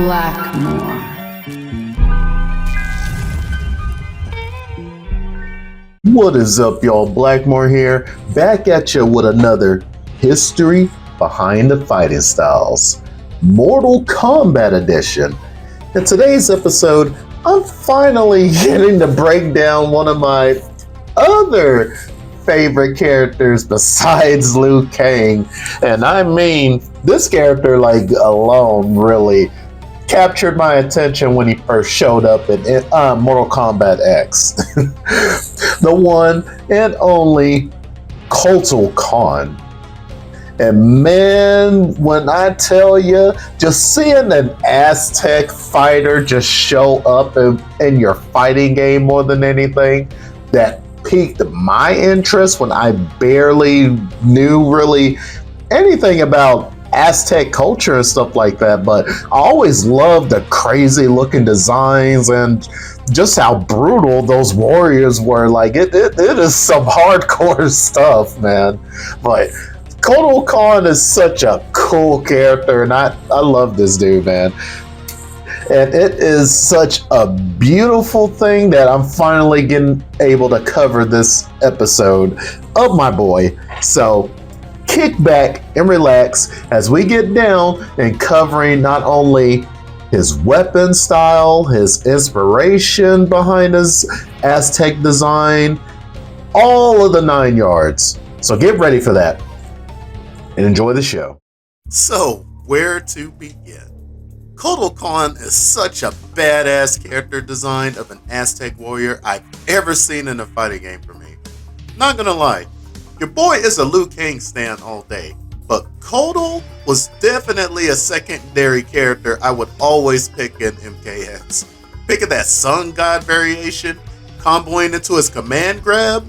Blackmore. What is up, y'all? Blackmore here, back at you with another History Behind the Fighting Styles, Mortal Kombat Edition. In today's episode, I'm finally getting to break down one of my other favorite characters besides Liu Kang. And I mean, this character alone really captured my attention when he first showed up in Mortal Kombat X. The one and only Kotal Kahn. And man, when I tell you, just seeing an Aztec fighter just show up in your fighting game more than anything, that piqued my interest when I barely knew really anything about Aztec culture and stuff like that. But I always loved the crazy looking designs and just how brutal those warriors were. It is some hardcore stuff, man. But Kotal Kahn is such a cool character, and I love this dude, man. And it is such a beautiful thing that I'm finally getting able to cover this episode of my boy. So kick back and relax as we get down and covering not only his weapon style, his inspiration behind his Aztec design, all of the 9 yards. So get ready for that and enjoy the show. So, where to begin? Kotal Kahn is such a badass character design of an Aztec warrior I've ever seen in a fighting game for me. Not gonna lie, your boy is a Liu Kang stan all day, but Kotal was definitely a secondary character I would always pick in MKX. Picking that sun god variation, comboing into his command grab.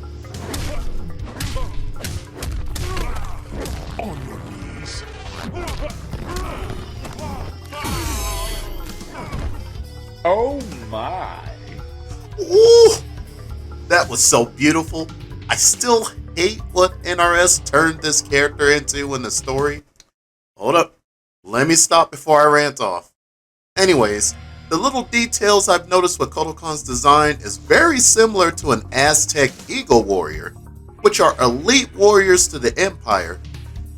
Oh my. Ooh, that was so beautiful. I still hate what NRS turned this character into in the story. Hold up, let me stop before I rant off. Anyways, the little details I've noticed with Kotal Kahn's design is very similar to an Aztec Eagle Warrior, which are elite warriors to the Empire.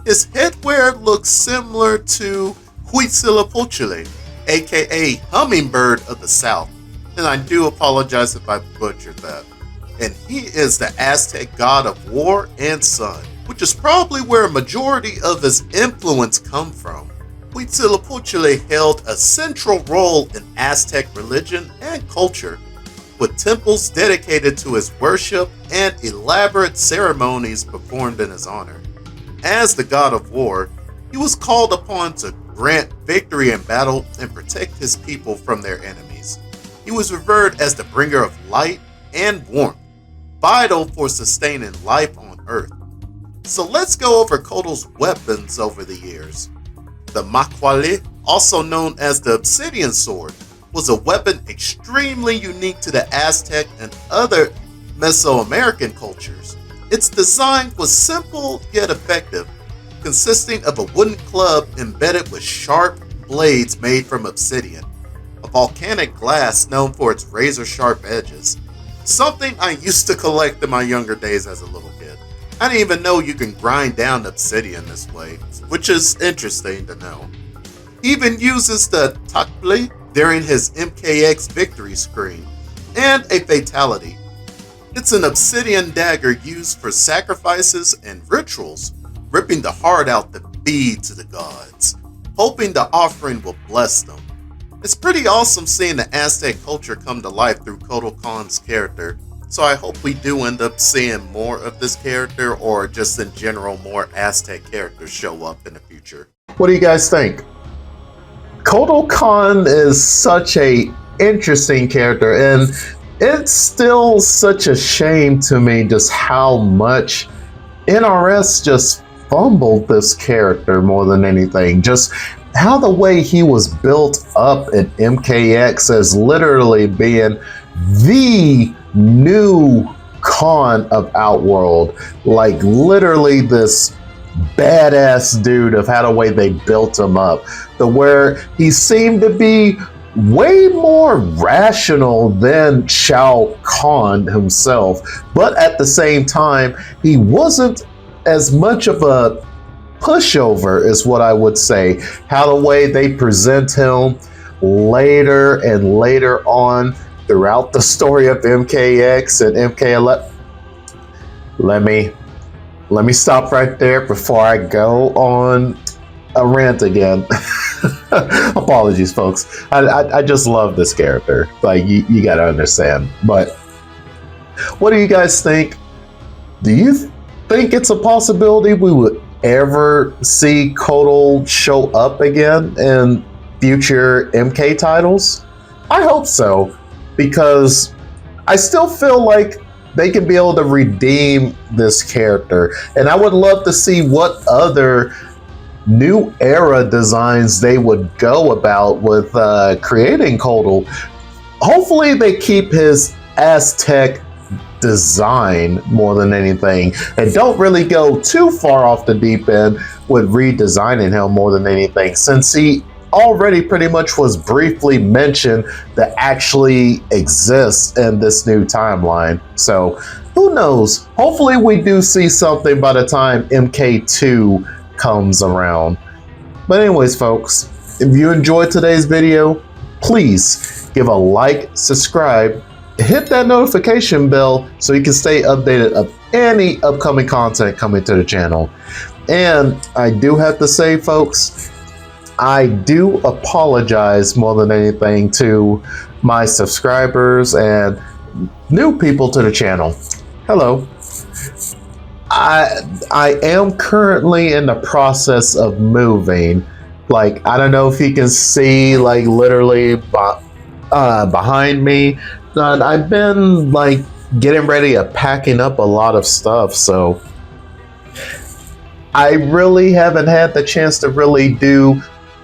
His headwear looks similar to Huitzilopochtli, aka Hummingbird of the South, and I do apologize if I butchered that. And he is the Aztec god of war and sun, which is probably where a majority of his influence come from. Huitzilopochtli held a central role in Aztec religion and culture, with temples dedicated to his worship and elaborate ceremonies performed in his honor. As the god of war, he was called upon to grant victory in battle and protect his people from their enemies. He was revered as the bringer of light and warmth, vital for sustaining life on Earth. So let's go over Kotal's weapons over the years. The Makwali, also known as the Obsidian Sword, was a weapon extremely unique to the Aztec and other Mesoamerican cultures. Its design was simple yet effective, consisting of a wooden club embedded with sharp blades made from obsidian, a volcanic glass known for its razor-sharp edges. Something I used to collect in my younger days as a little kid. I didn't even know you can grind down obsidian this way, which is interesting to know. He even uses the Takpli during his MKX victory screen, and a fatality. It's an obsidian dagger used for sacrifices and rituals, ripping the heart out to feed to the gods, hoping the offering will bless them. It's pretty awesome seeing the Aztec culture come to life through Kotal Kahn's character, so I hope we do end up seeing more of this character, or just in general more Aztec characters show up in the future. What do you guys think? Kotal Kahn is such a interesting character, and it's still such a shame to me just how much NRS just fumbled this character more than anything. Just how the way he was built up in MKX as literally being the new Kahn of Outworld, like literally this badass dude of how the way they built him up, to where he seemed to be way more rational than Shao Kahn himself, but at the same time, he wasn't as much of a pushover, is what I would say. How the way they present him later and later on throughout the story of MKX and MK11. Let me stop right there before I go on a rant again. Apologies, folks. I just love this character. Like, you gotta understand. But what do you guys think? Do you think it's a possibility we would ever see Kotal show up again in future MK titles? I hope so, because I still feel like they can be able to redeem this character, and I would love to see what other new era designs they would go about with creating Kotal. Hopefully they keep his Aztec design more than anything, and don't really go too far off the deep end with redesigning him more than anything, since he already pretty much was briefly mentioned that actually exists in this new timeline. So who knows? Hopefully we do see something by the time MK2 comes around. But anyways, folks, if you enjoyed today's video, please give a like, subscribe, hit that notification bell so you can stay updated of any upcoming content coming to the channel. And I do have to say, folks, I do apologize more than anything to my subscribers and new people to the channel. Hello. I am currently in the process of moving. Like, I don't know if you can see, like, literally behind me. I've been, like, getting ready to packing up a lot of stuff, so I really haven't had the chance to really do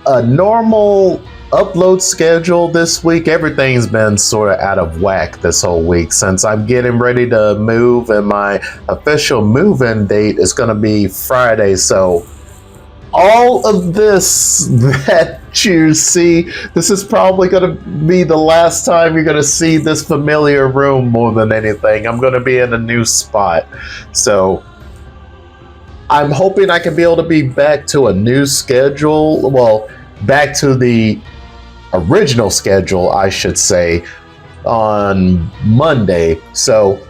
a normal upload schedule this week. Everything's been sort of out of whack this whole week since I'm getting ready to move, and my official move-in date is going to be Friday. So all of this that you see, this is probably going to be the last time you're going to see this familiar room more than anything. I'm going to be in a new spot. So I'm hoping I can be able to be back to a new schedule. Well, back to the original schedule, I should say, on Monday. So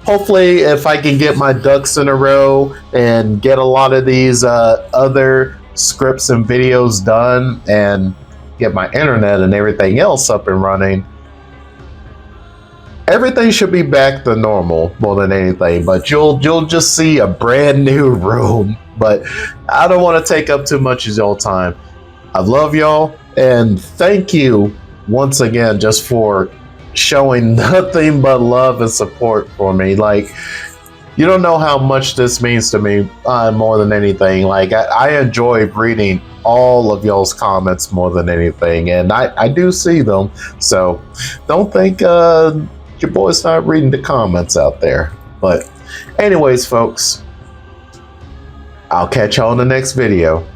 hopefully if I can get my ducks in a row and get a lot of these other scripts and videos done and get my internet and everything else up and running, everything should be back to normal more than anything. But you'll just see a brand new room. But I don't want to take up too much of your time. I love y'all, and thank you once again just for showing nothing but love and support for me. Like, you don't know how much this means to me more than anything. Like, I enjoy reading all of y'all's comments more than anything, and I do see them. So don't think your boy's not reading the comments out there. But anyways, folks, I'll catch y'all in the next video.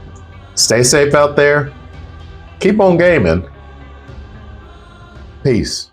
Stay safe out there. Keep on gaming. Peace.